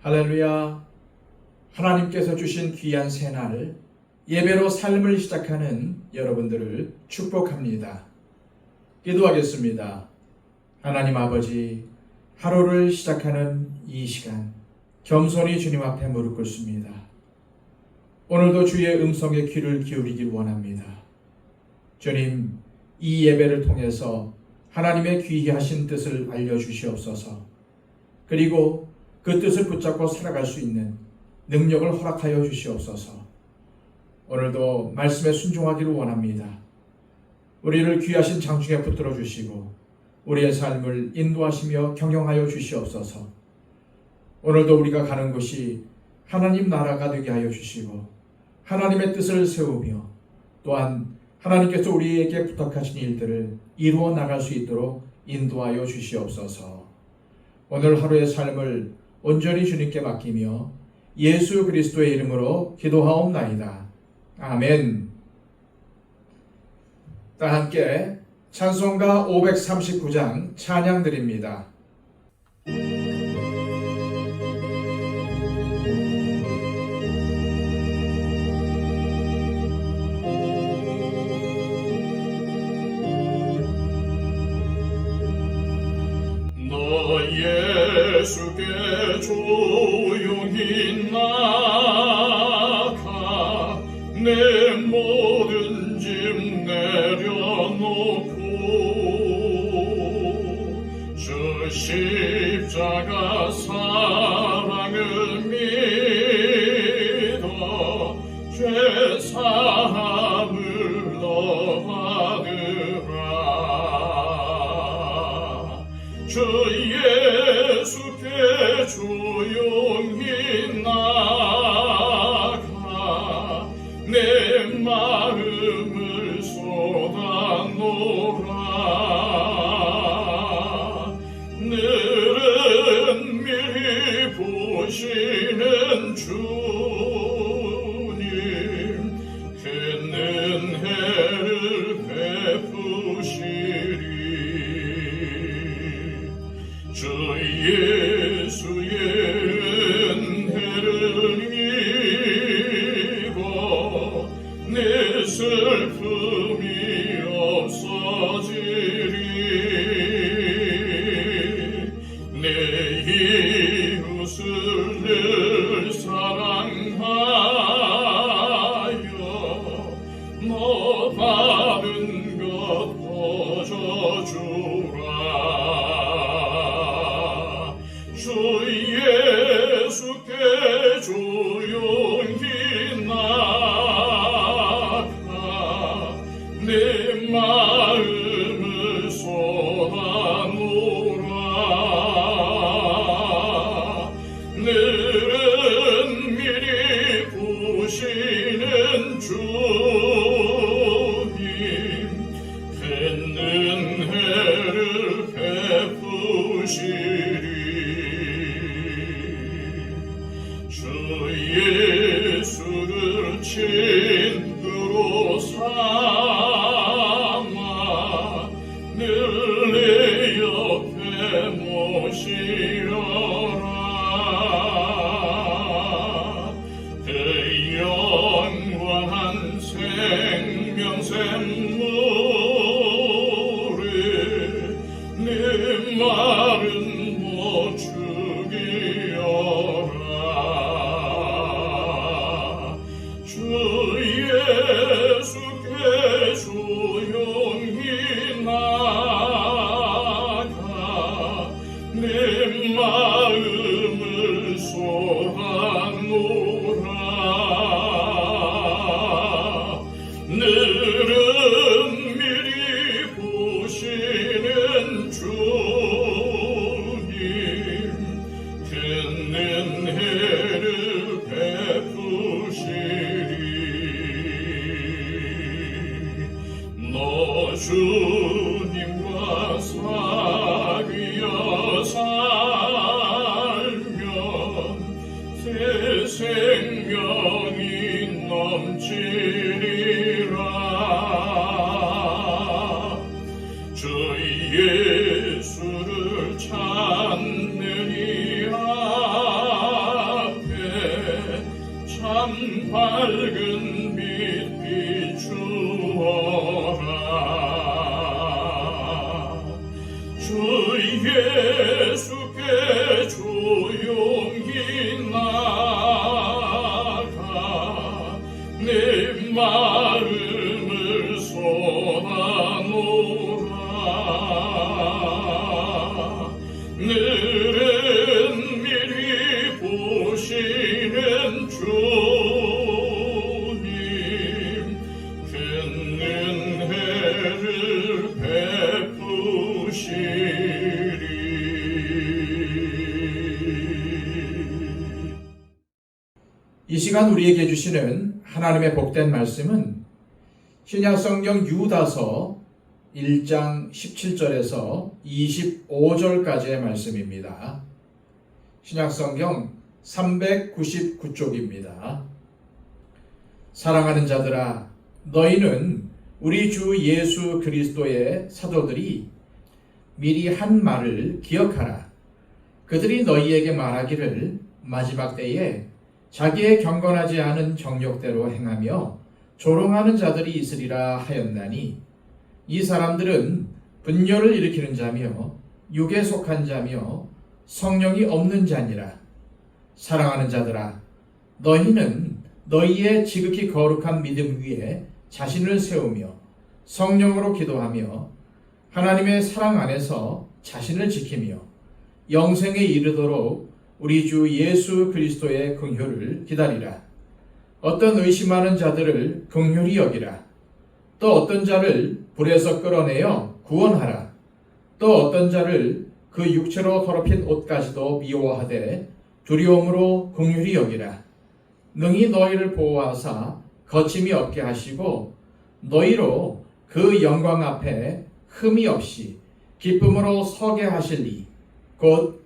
할렐루야. 하나님께서 주신 귀한 새날 예배로 삶을 시작하는 여러분들을 축복합니다. 기도하겠습니다. 하나님 아버지, 하루를 시작하는 이 시간 겸손히 주님 앞에 무릎 꿇습니다. 오늘도 주의 음성에 귀를 기울이길 원합니다. 주님, 이 예배를 통해서 하나님의 귀하신 뜻을 알려주시옵소서. 그리고 그 뜻을 붙잡고 살아갈 수 있는 능력을 허락하여 주시옵소서. 오늘도 말씀에 순종하기를 원합니다. 우리를 귀하신 장중에 붙들어 주시고 우리의 삶을 인도하시며 경영하여 주시옵소서. 오늘도 우리가 가는 곳이 하나님 나라가 되게 하여 주시고 하나님의 뜻을 세우며 또한 하나님께서 우리에게 부탁하신 일들을 이루어 나갈 수 있도록 인도하여 주시옵소서. 오늘 하루의 삶을 온전히 주님께 맡기며 예수 그리스도의 이름으로 기도하옵나이다. 아멘. 다 함께 찬송가 539장 찬양 드립니다. 예수께 조용히 나가 내 모든 짐 내려놓고 주 십자가 사랑을 믿어 죄 사함을 너 받으라. 주 예수께 조용히 나가 내 마음을 쏟아놓으라. 늘은 미리 보시는 주님 큰 은혜를 베푸시리. 주 예수의 은혜를 입어 내 슬픔이 없어지리. 내 이웃을 늘 사랑하여 너 받은 것 거저주라. 주 예수께 조용히 나가 내 마음을 쏟아놓으라. 늘은 미리 보시는 주님 큰 은혜를 베푸시리. 주 예수를 친구로 삼아 늘 내 옆에 모시려라. 그 영원한 생명샘물을 내 마른 못 죽이어라. 주 예수께 조용히 나가 내 마음을 쏟아놓으라. 늘은 미리 보시는 주님 예수께 조용히 나가 내 마음을 쏟아놓으라. 늘은 미리 보시는 주님 큰 은혜를 베푸시리. 이 시간 우리에게 주시는 하나님의 복된 말씀은 신약성경 유다서 1장 17절에서 25절까지의 말씀입니다. 신약성경 399쪽입니다. 사랑하는 자들아, 너희는 우리 주 예수 그리스도의 사도들이 미리 한 말을 기억하라. 그들이 너희에게 말하기를 마지막 때에 자기의 경건하지 않은 정욕대로 행하며 조롱하는 자들이 있으리라 하였나니, 이 사람들은 분열을 일으키는 자며 육에 속한 자며 성령이 없는 자니라. 사랑하는 자들아, 너희는 너희의 지극히 거룩한 믿음 위에 자신을 세우며 성령으로 기도하며 하나님의 사랑 안에서 자신을 지키며 영생에 이르도록 우리 주 예수 그리스도의 긍휼을 기다리라. 어떤 의심하는 자들을 긍휼히 여기라. 또 어떤 자를 불에서 끌어내어 구원하라. 또 어떤 자를 그 육체로 더럽힌 옷까지도 미워하되 두려움으로 긍휼히 여기라. 능히 너희를 보호하사 거침이 없게 하시고 너희로 그 영광 앞에 흠이 없이 기쁨으로 서게 하실리. 곧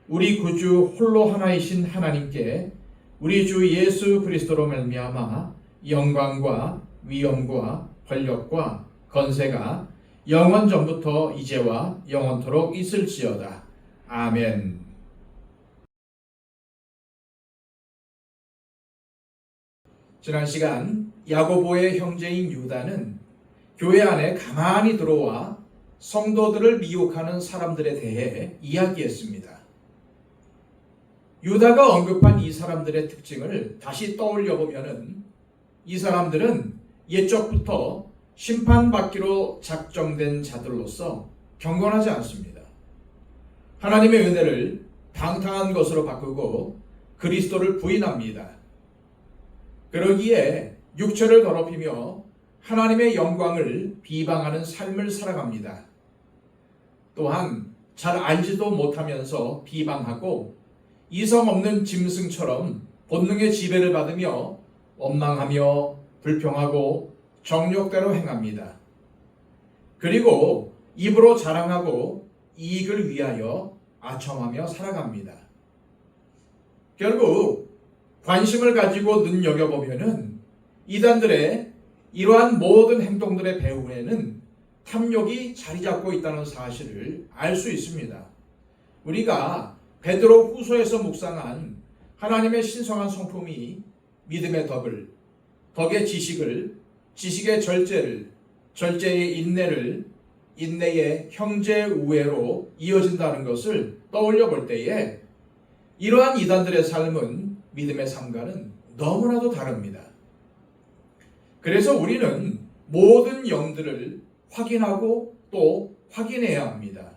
우리 구주 홀로 하나이신 하나님께 우리 주 예수 그리스도로 말미암아 영광과 위엄과 권력과 건세가 영원 전부터 이제와 영원토록 있을지어다. 아멘. 지난 시간 야고보의 형제인 유다는 교회 안에 가만히 들어와 성도들을 미혹하는 사람들에 대해 이야기했습니다. 유다가 언급한 이 사람들의 특징을 다시 떠올려 보면은 이 사람들은 옛적부터 심판받기로 작정된 자들로서 경건하지 않습니다. 하나님의 은혜를 방탕한 것으로 바꾸고 그리스도를 부인합니다. 그러기에 육체를 더럽히며 하나님의 영광을 비방하는 삶을 살아갑니다. 또한 잘 알지도 못하면서 비방하고 이성 없는 짐승처럼 본능의 지배를 받으며 원망하며 불평하고 정욕대로 행합니다. 그리고 입으로 자랑하고 이익을 위하여 아첨하며 살아갑니다. 결국 관심을 가지고 눈여겨보면은 이단들의 이러한 모든 행동들의 배후에는 탐욕이 자리 잡고 있다는 사실을 알 수 있습니다. 우리가 베드로 후서에서 묵상한 하나님의 신성한 성품이 믿음의 덕을, 덕의 지식을, 지식의 절제를, 절제의 인내를, 인내의 형제 우애로 이어진다는 것을 떠올려 볼 때에 이러한 이단들의 삶은 믿음의 삶과는 너무나도 다릅니다. 그래서 우리는 모든 영들을 확인하고 또 확인해야 합니다.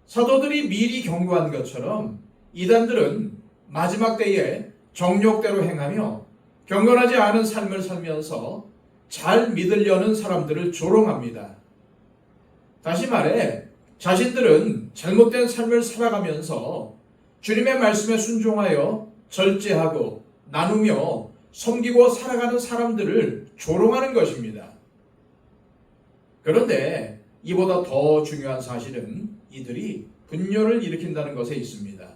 사도들이 미리 경고한 것처럼 이단들은 마지막 때에 정욕대로 행하며 경건하지 않은 삶을 살면서 잘 믿으려는 사람들을 조롱합니다. 다시 말해 자신들은 잘못된 삶을 살아가면서 주님의 말씀에 순종하여 절제하고 나누며 섬기고 살아가는 사람들을 조롱하는 것입니다. 그런데 이보다 더 중요한 사실은 이들이 분열을 일으킨다는 것에 있습니다.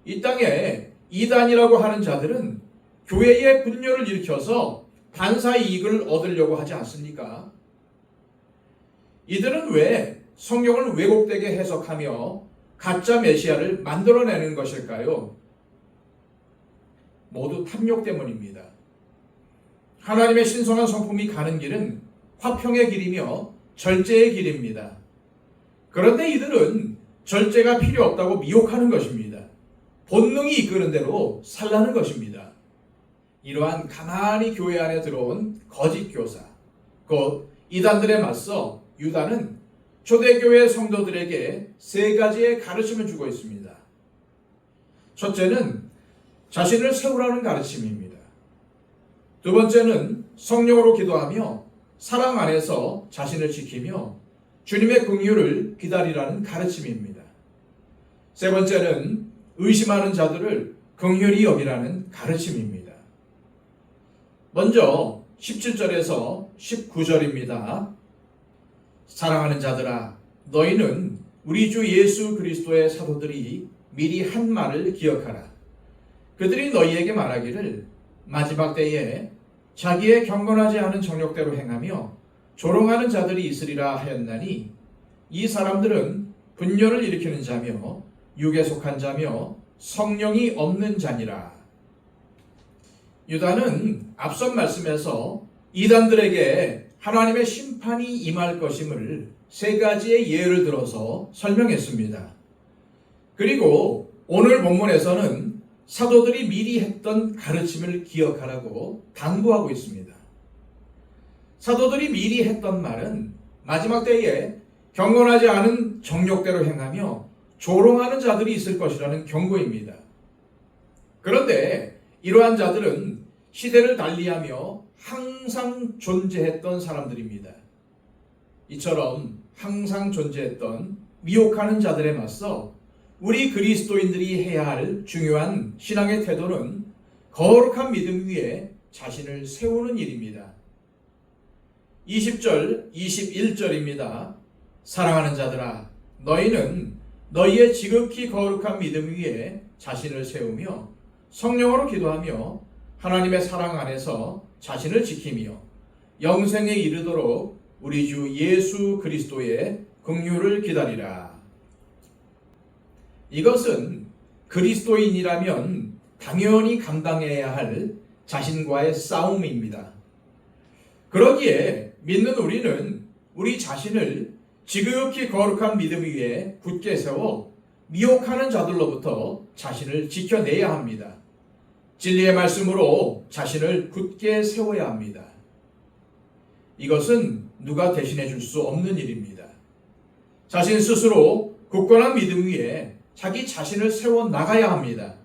이 땅에 이단이라고 하는 자들은 교회에 분열을 일으켜서 반사 이익을 얻으려고 하지 않습니까? 이들은 왜 성경을 왜곡되게 해석하며 가짜 메시아를 만들어내는 것일까요? 모두 탐욕 때문입니다. 하나님의 신성한 성품이 가는 길은 화평의 길이며 절제의 길입니다. 그런데 이들은 절제가 필요 없다고 미혹하는 것입니다. 본능이 이끄는 대로 살라는 것입니다. 이러한 가만히 교회 안에 들어온 거짓 교사, 곧 이단들에 맞서 유다는 초대교회 성도들에게 세 가지의 가르침을 주고 있습니다. 첫째는 자신을 세우라는 가르침입니다. 두 번째는 성령으로 기도하며 사랑 안에서 자신을 지키며 주님의 긍휼을 기다리라는 가르침입니다. 세 번째는 의심하는 자들을 긍휼히 여기라는 가르침입니다. 먼저 17절에서 19절입니다. 사랑하는 자들아, 너희는 우리 주 예수 그리스도의 사도들이 미리 한 말을 기억하라. 그들이 너희에게 말하기를 마지막 때에 자기의 경건하지 않은 정욕대로 행하며 조롱하는 자들이 있으리라 하였나니 이 사람들은 분열을 일으키는 자며 육에 속한 자며 성령이 없는 자니라. 유다는 앞선 말씀에서 이단들에게 하나님의 심판이 임할 것임을 세 가지의 예를 들어서 설명했습니다. 그리고 오늘 본문에서는 사도들이 미리 했던 가르침을 기억하라고 당부하고 있습니다. 사도들이 미리 했던 말은 마지막 때에 경건하지 않은 정욕대로 행하며 조롱하는 자들이 있을 것이라는 경고입니다. 그런데 이러한 자들은 시대를 달리하며 항상 존재했던 사람들입니다. 이처럼 항상 존재했던 미혹하는 자들에 맞서 우리 그리스도인들이 해야 할 중요한 신앙의 태도는 거룩한 믿음 위에 자신을 세우는 일입니다. 20절, 21절입니다. 사랑하는 자들아, 너희는 너희의 지극히 거룩한 믿음 위에 자신을 세우며 성령으로 기도하며 하나님의 사랑 안에서 자신을 지키며 영생에 이르도록 우리 주 예수 그리스도의 긍휼을 기다리라. 이것은 그리스도인이라면 당연히 감당해야 할 자신과의 싸움입니다. 그러기에 믿는 우리는 우리 자신을 지극히 거룩한 믿음 위에 굳게 세워 미혹하는 자들로부터 자신을 지켜내야 합니다. 진리의 말씀으로 자신을 굳게 세워야 합니다. 이것은 누가 대신해 줄 수 없는 일입니다. 자신 스스로 굳건한 믿음 위에 자기 자신을 세워 나가야 합니다.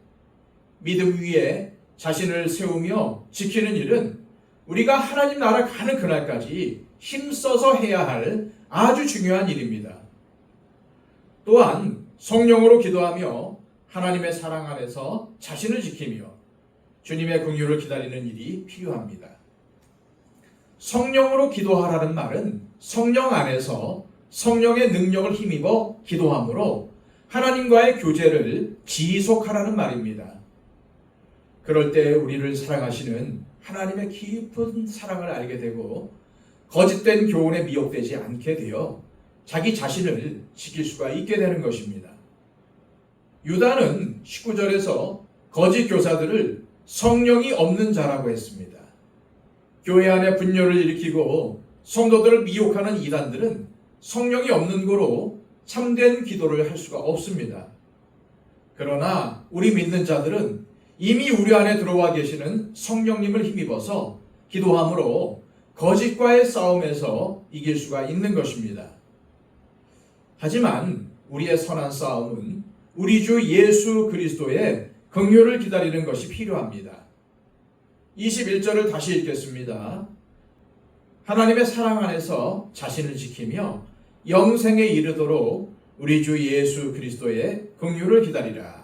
믿음 위에 자신을 세우며 지키는 일은 우리가 하나님 나라 가는 그날까지 힘써서 해야 할 아주 중요한 일입니다. 또한 성령으로 기도하며 하나님의 사랑 안에서 자신을 지키며 주님의 긍휼을 기다리는 일이 필요합니다. 성령으로 기도하라는 말은 성령 안에서 성령의 능력을 힘입어 기도함으로 하나님과의 교제를 지속하라는 말입니다. 그럴 때 우리를 사랑하시는 하나님의 깊은 사랑을 알게 되고 거짓된 교훈에 미혹되지 않게 되어 자기 자신을 지킬 수가 있게 되는 것입니다. 유다는 19절에서 거짓 교사들을 성령이 없는 자라고 했습니다. 교회 안에 분열을 일으키고 성도들을 미혹하는 이단들은 성령이 없는 거로 참된 기도를 할 수가 없습니다. 그러나 우리 믿는 자들은 이미 우리 안에 들어와 계시는 성령님을 힘입어서 기도함으로 거짓과의 싸움에서 이길 수가 있는 것입니다. 하지만 우리의 선한 싸움은 우리 주 예수 그리스도의 긍휼을 기다리는 것이 필요합니다. 21절을 다시 읽겠습니다. 하나님의 사랑 안에서 자신을 지키며 영생에 이르도록 우리 주 예수 그리스도의 긍휼을 기다리라.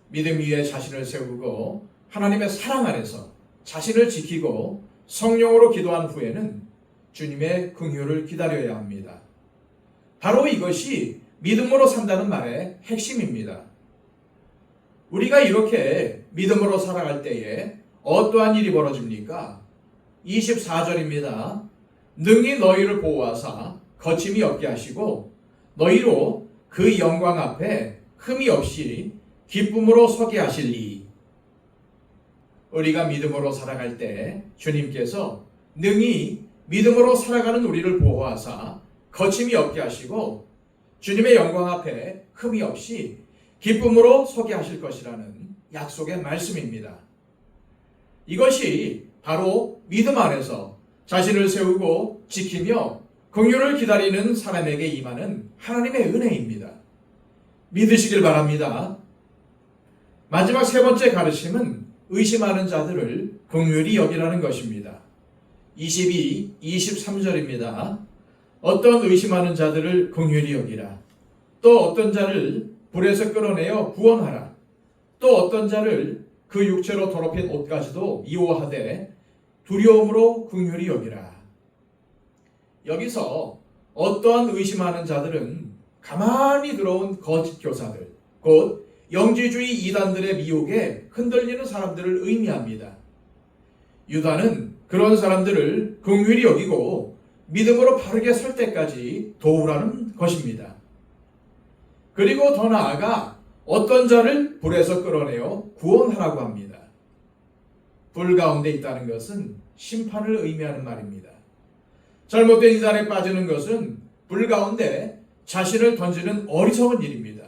믿음 위에 자신을 세우고 하나님의 사랑 안에서 자신을 지키고 성령으로 기도한 후에는 주님의 긍휼을 기다려야 합니다. 바로 이것이 믿음으로 산다는 말의 핵심입니다. 우리가 이렇게 믿음으로 살아갈 때에 어떠한 일이 벌어집니까? 24절입니다. 능히 너희를 보호하사 거침이 없게 하시고 너희로 그 영광 앞에 흠이 없이 기쁨으로 서게 하실리. 우리가 믿음으로 살아갈 때 주님께서 능히 믿음으로 살아가는 우리를 보호하사 거침이 없게 하시고 주님의 영광 앞에 흠이 없이 기쁨으로 서게 하실 것이라는 약속의 말씀입니다. 이것이 바로 믿음 안에서 자신을 세우고 지키며 긍휼을 기다리는 사람에게 임하는 하나님의 은혜입니다. 믿으시길 바랍니다. 마지막 세 번째 가르침은 의심하는 자들을 긍휼히 여기라는 것입니다. 22, 23절입니다. 어떤 의심하는 자들을 긍휼히 여기라. 또 어떤 자를 불에서 끌어내어 구원하라. 또 어떤 자를 그 육체로 더럽힌 옷까지도 미워하되 두려움으로 긍휼히 여기라. 여기서 어떠한 의심하는 자들은 가만히 들어온 거짓 교사들, 곧 영지주의 이단들의 미혹에 흔들리는 사람들을 의미합니다. 유다는 그런 사람들을 긍휼히 여기고 믿음으로 바르게 설 때까지 도우라는 것입니다. 그리고 더 나아가 어떤 자를 불에서 끌어내어 구원하라고 합니다. 불 가운데 있다는 것은 심판을 의미하는 말입니다. 잘못된 이단에 빠지는 것은 불 가운데 자신을 던지는 어리석은 일입니다.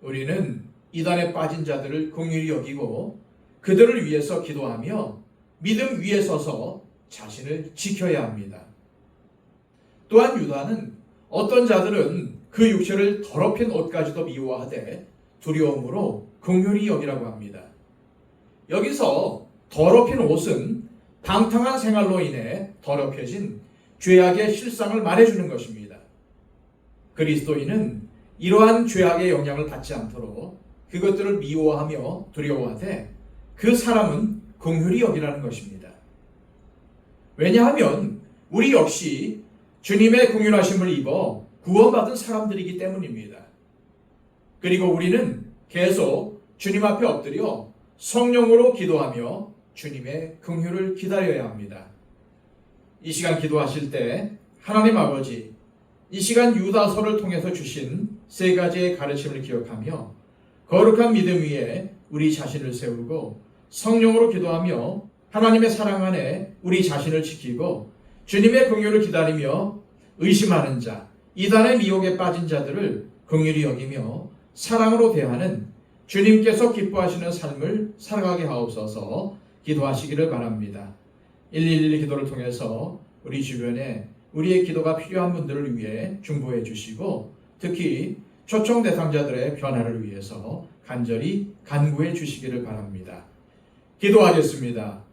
우리는 이단에 빠진 자들을 긍휼히 여기고 그들을 위해서 기도하며 믿음 위에 서서 자신을 지켜야 합니다. 또한 유다는 어떤 자들은 그 육체를 더럽힌 옷까지도 미워하되 두려움으로 긍휼히 여기라고 합니다. 여기서 더럽힌 옷은 방탕한 생활로 인해 더럽혀진 죄악의 실상을 말해주는 것입니다. 그리스도인은 이러한 죄악의 영향을 받지 않도록 그것들을 미워하며 두려워하되 그 사람은 긍휼히 여기라는 것입니다. 왜냐하면 우리 역시 주님의 긍휼하심을 입어 구원받은 사람들이기 때문입니다. 그리고 우리는 계속 주님 앞에 엎드려 성령으로 기도하며 주님의 긍휼을 기다려야 합니다. 이 시간 기도하실 때 하나님 아버지, 이 시간 유다서를 통해서 주신 세 가지의 가르침을 기억하며 거룩한 믿음 위에 우리 자신을 세우고 성령으로 기도하며 하나님의 사랑 안에 우리 자신을 지키고 주님의 긍휼을 기다리며 의심하는 자, 이단의 미혹에 빠진 자들을 긍휼히 여기며 사랑으로 대하는 주님께서 기뻐하시는 삶을 살아가게 하옵소서. 기도하시기를 바랍니다. 111 기도를 통해서 우리 주변에 우리의 기도가 필요한 분들을 위해 중보해 주시고 특히 초청 대상자들의 변화를 위해서 간절히 간구해 주시기를 바랍니다. 기도하겠습니다.